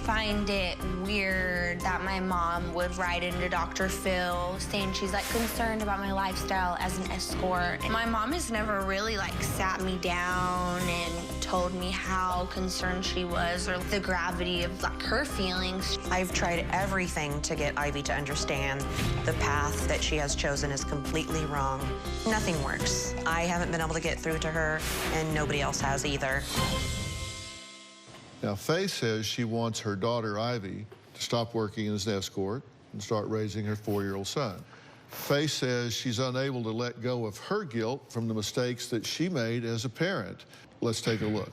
find it weird that my mom would write into Dr. Phil saying she's like concerned about my lifestyle as an escort. And my mom has never really like sat me down and told me how concerned she was or the gravity of like her feelings. I've tried everything to get Ivy to understand the path that she has chosen is completely wrong. Nothing works. I haven't been able to get through to her, and nobody else has either. Now, Faith says she wants her daughter, Ivy, to stop working as an escort and start raising her 4-year-old son. Faith says she's unable to let go of her guilt from the mistakes that she made as a parent. Let's take a look.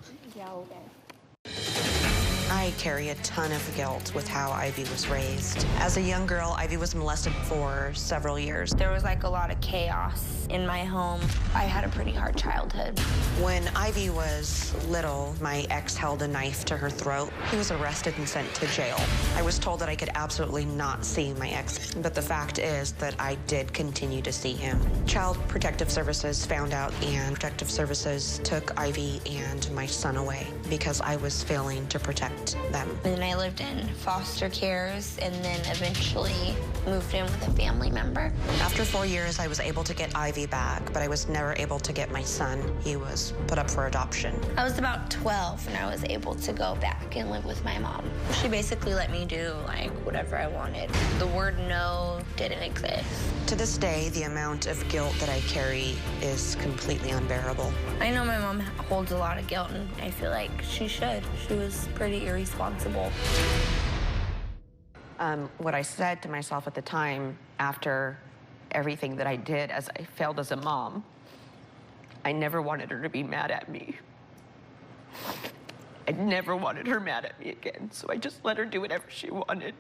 I carry a ton of guilt with how Ivy was raised. As a young girl, Ivy was molested for several years. There was like a lot of chaos in my home. I had a pretty hard childhood. When Ivy was little, my ex held a knife to her throat. He was arrested and sent to jail. I was told that I could absolutely not see my ex, but the fact is that I did continue to see him. Child Protective Services found out, and Protective Services took Ivy and my son away because I was failing to protect them. And then I lived in foster cares and then eventually moved in with a family member. After 4 years, I was able to get Ivy back, but I was never able to get my son. He was put up for adoption. I was about 12 and I was able to go back and live with my mom. She basically let me do like whatever I wanted. The word no didn't exist. To this day, the amount of guilt that I carry is completely unbearable. I know my mom holds a lot of guilt and I feel like she should. She was pretty irresponsible. What I said to myself at the time, after everything that I did as I failed as a mom, I never wanted her to be mad at me. I never wanted her mad at me again, so I just let her do whatever she wanted.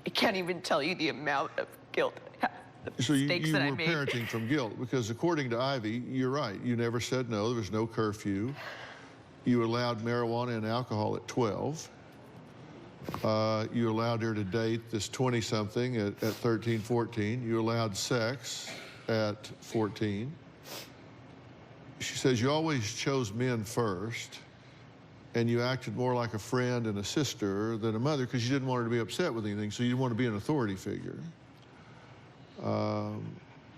I can't even tell you the amount of guilt I have, the So you mistakes that I were made. parenting from guilt, because according to Ivy, you're right. You never said no. There was no curfew. You allowed marijuana and alcohol at 12. You allowed her to date this 20-something at 13, 14. You allowed sex at 14. She says you always chose men first, and you acted more like a friend and a sister than a mother because you didn't want her to be upset with anything, so you didn't want to be an authority figure.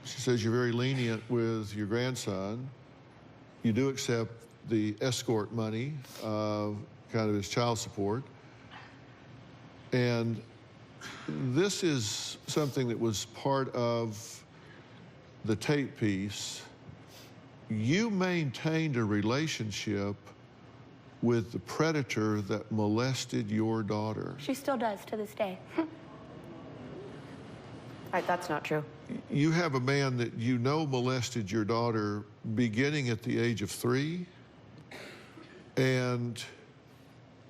She says you're very lenient with your grandson. You do accept the escort money, kind of as child support. And this is something that was part of the tape piece. You maintained a relationship with the predator that molested your daughter. She still does to this day. That's not true. You have a man that you know molested your daughter beginning at the age of 3, and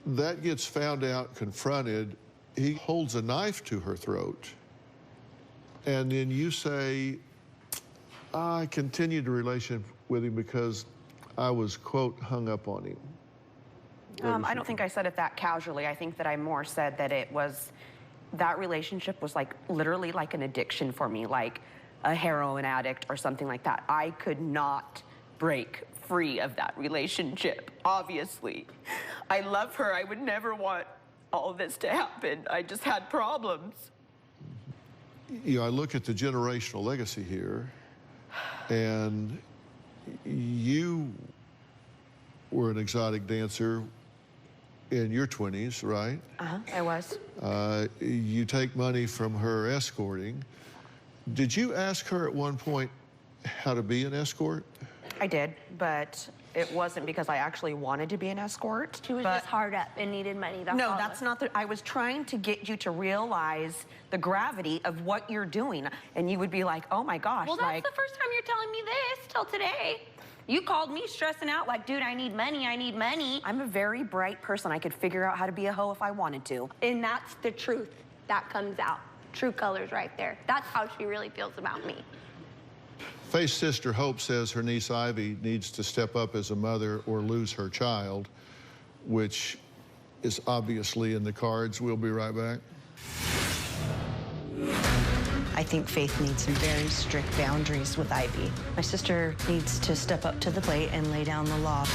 that gets found out, confronted. He holds a knife to her throat, and then you say, I continued the relationship with him because I was, quote, hung up on him. I don't think I said it that casually. I think that I more said that it was, that relationship was like literally like an addiction for me, like a heroin addict or something like that. I could not break free of that relationship, obviously. I love her. I would never want all of this to happen. I just had problems. You know, I look at the generational legacy here, and you were an exotic dancer in your 20s, right? I was. You take money from her escorting. Did you ask her at one point how to be an escort? I did, but it wasn't because I actually wanted to be an escort. She was just hard up and needed money. No, that's not the, I was trying to get you to realize the gravity of what you're doing. And you would be like, oh my gosh. Well, that's the first time you're telling me this till today. You called me stressing out like, dude, I need money, I need money. I'm a very bright person. I could figure out how to be a hoe if I wanted to. And that's the truth that comes out. True colors right there. That's how she really feels about me. Faith's sister Hope says her niece Ivy needs to step up as a mother or lose her child, which is obviously in the cards. We'll be right back. I think Faith needs some very strict boundaries with Ivy. My sister needs to step up to the plate and lay down the law.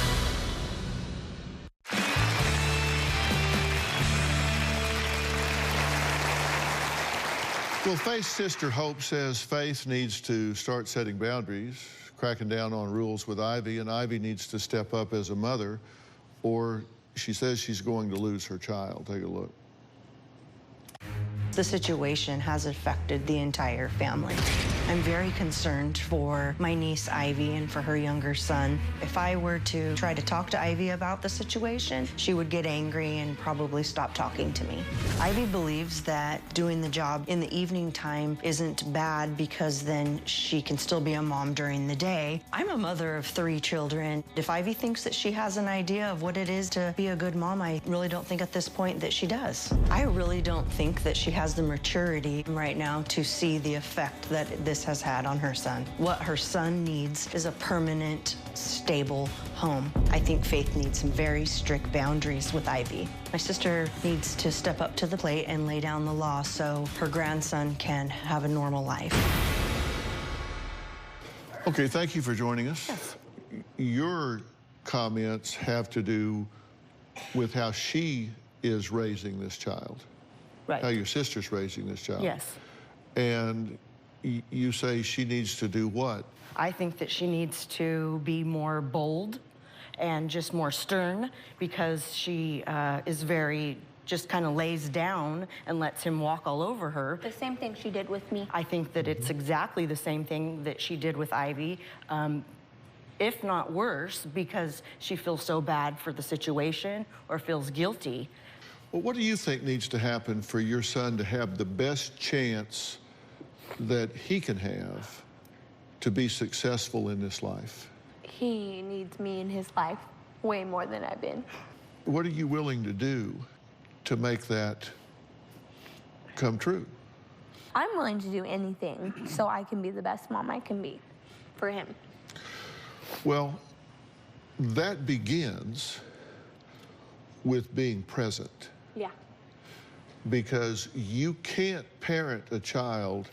Well, Faith's sister Hope says Faith needs to start setting boundaries, cracking down on rules with Ivy, and Ivy needs to step up as a mother, or she says she's going to lose her child. Take a look. The situation has affected the entire family. I'm very concerned for my niece Ivy and for her younger son. If I were to try to talk to Ivy about the situation, she would get angry and probably stop talking to me. Ivy believes that doing the job in the evening time isn't bad because then she can still be a mom during the day. I'm a mother of 3 children. If Ivy thinks that she has an idea of what it is to be a good mom, I really don't think at this point that she does. I really don't think that she has the maturity right now to see the effect that this has had on her son. What her son needs is a permanent, stable home. I think Faith needs some very strict boundaries with Ivy. My sister needs to step up to the plate and lay down the law so her grandson can have a normal life. Okay, thank you for joining us. Yes. Your comments have to do with how she is raising this child. Right. How your sister's raising this child. Yes. And you say she needs to do what? I think that she needs to be more bold and just more stern because she is very, just kind of lays down and lets him walk all over her. The same thing she did with me. I think that it's exactly the same thing that she did with Ivy, if not worse, because she feels so bad for the situation or feels guilty. Well, what do you think needs to happen for your son to have the best chance that he can have to be successful in this life? He needs me in his life way more than I've been. What are you willing to do to make that come true? I'm willing to do anything so I can be the best mom I can be for him. Well, that begins with being present. Yeah. Because you can't parent a child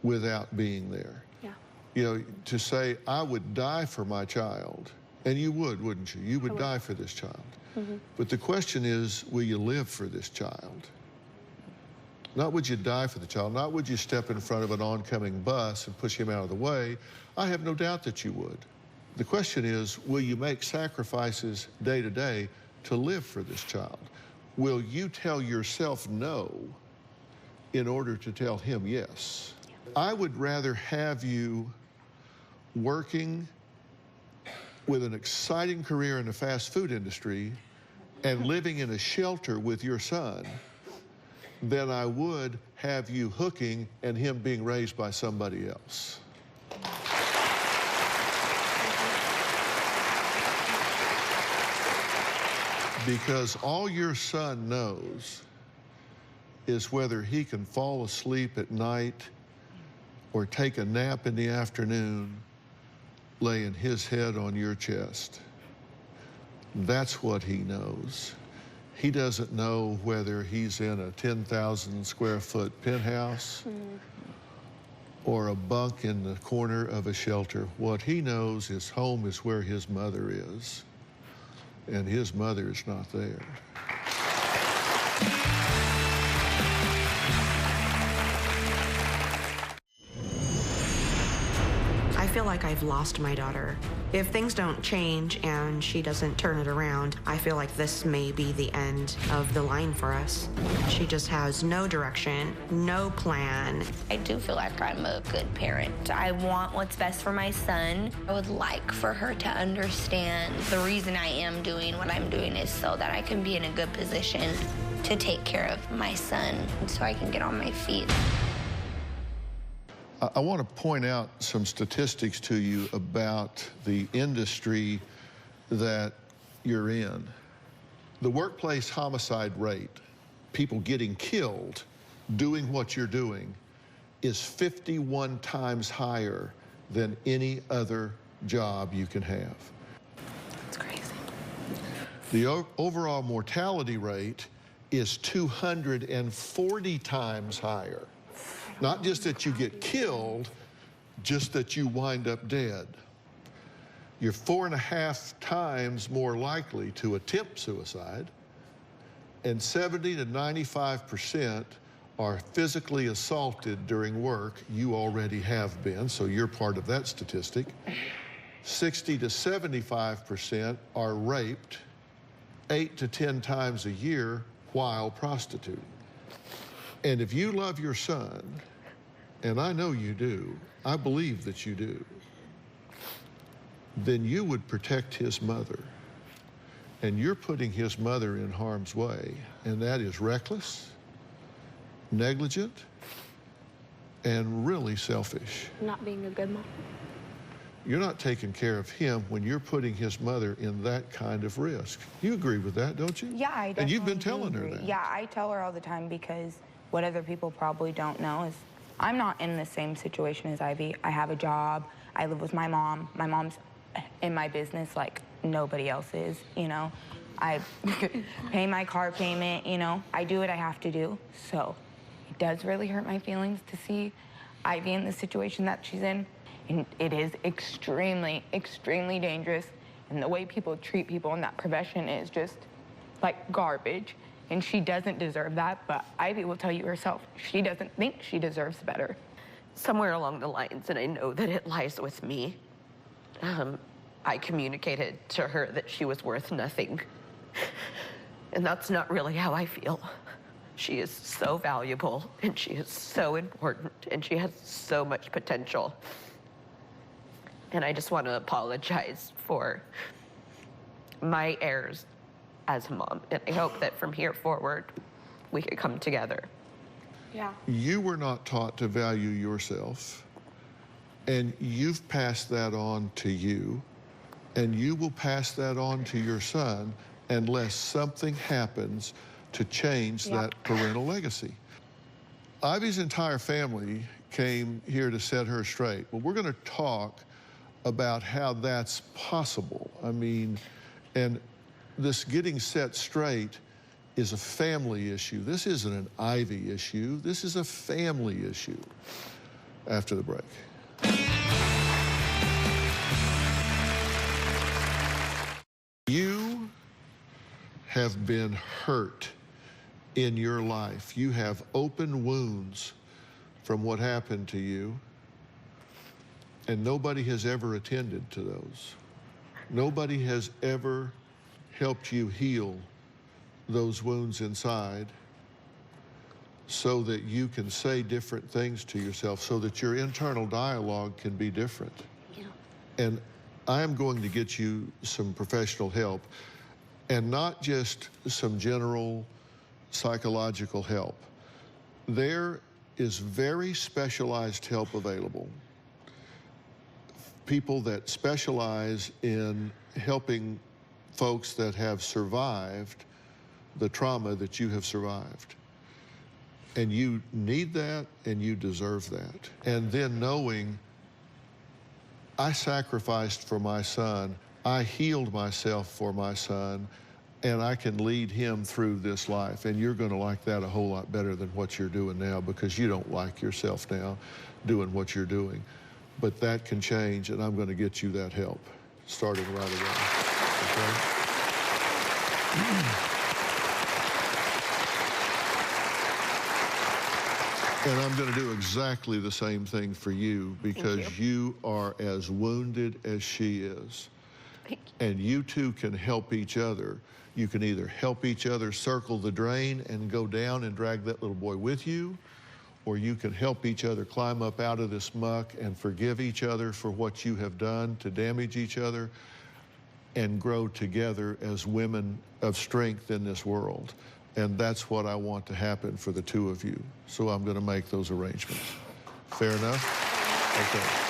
without being there. Yeah. You know, to say, I would die for my child, and you would, wouldn't you? You would die for this child. Mm-hmm. But the question is, will you live for this child? Not would you die for the child, not would you step in front of an oncoming bus and push him out of the way. I have no doubt that you would. The question is, will you make sacrifices day to day to live for this child? Will you tell yourself no in order to tell him yes? I would rather have you working with an exciting career in the fast food industry and living in a shelter with your son than I would have you hooking and him being raised by somebody else. Because all your son knows is whether he can fall asleep at night or take a nap in the afternoon, laying his head on your chest. That's what he knows. He doesn't know whether he's in a 10,000 square foot penthouse or a bunk in the corner of a shelter. What he knows is home is where his mother is, and his mother is not there. I feel like I've lost my daughter. If things don't change and she doesn't turn it around, I feel like this may be the end of the line for us. She just has no direction, no plan. I do feel like I'm a good parent. I want what's best for my son. I would like for her to understand the reason I am doing what I'm doing is so that I can be in a good position to take care of my son so I can get on my feet. I want to point out some statistics to you about the industry that you're in. The workplace homicide rate, people getting killed doing what you're doing, is 51 times higher than any other job you can have. It's crazy. The overall mortality rate is 240 times higher. Not just that you get killed, just that you wind up dead. You're 4.5 times more likely to attempt suicide, and 70 to 95% are physically assaulted during work, you already have been, so you're part of that statistic. 60 to 75% are raped 8 to 10 times a year while prostituting. And if you love your son, and I know you do, I believe that you do, then you would protect his mother. And you're putting his mother in harm's way, and that is reckless, negligent, and really selfish. Not being a good mom. You're not taking care of him when you're putting his mother in that kind of risk. You agree with that, don't you? Yeah, I definitely And you've been do telling her agree. that. Yeah, I tell her all the time, because what other people probably don't know is I'm not in the same situation as Ivy. I have a job. I live with my mom. My mom's in my business like nobody else is, you know. I pay my car payment, you know. I do what I have to do. So it does really hurt my feelings to see Ivy in the situation that she's in. And it is extremely, extremely dangerous. And the way people treat people in that profession is just like garbage. And she doesn't deserve that, but Ivy will tell you herself, she doesn't think she deserves better. Somewhere along the lines, and I know that it lies with me, I communicated to her that she was worth nothing. And that's not really how I feel. She is so valuable, and she is so important, and she has so much potential. And I just want to apologize for my errors as a mom. And I hope that from here forward, we could come together. Yeah. You were not taught to value yourself, and you've passed that on to you, and you will pass that on to your son unless something happens to change that parental legacy. Ivy's entire family came here to set her straight. Well, we're going to talk about how that's possible. I mean, and this getting set straight is a family issue. This isn't an Ivy issue. This is a family issue. After the break. You have been hurt in your life. You have open wounds from what happened to you, and nobody has ever attended to those. Nobody has ever helped you heal those wounds inside so that you can say different things to yourself, so that your internal dialogue can be different. Yeah. And I am going to get you some professional help, and not just some general psychological help. There is very specialized help available. People that specialize in helping folks that have survived the trauma that you have survived. And you need that, and you deserve that. And then knowing, I sacrificed for my son, I healed myself for my son, and I can lead him through this life. And you're going to like that a whole lot better than what you're doing now, because you don't like yourself now doing what you're doing. But that can change, and I'm going to get you that help starting right away. Okay? And I'm going to do exactly the same thing for you, because you are as wounded as she is. And you two can help each other. You can either help each other circle the drain and go down and drag that little boy with you, or you can help each other climb up out of this muck and forgive each other for what you have done to damage each other, and grow together as women of strength in this world. And that's what I want to happen for the two of you. So I'm going to make those arrangements. Fair enough? Okay.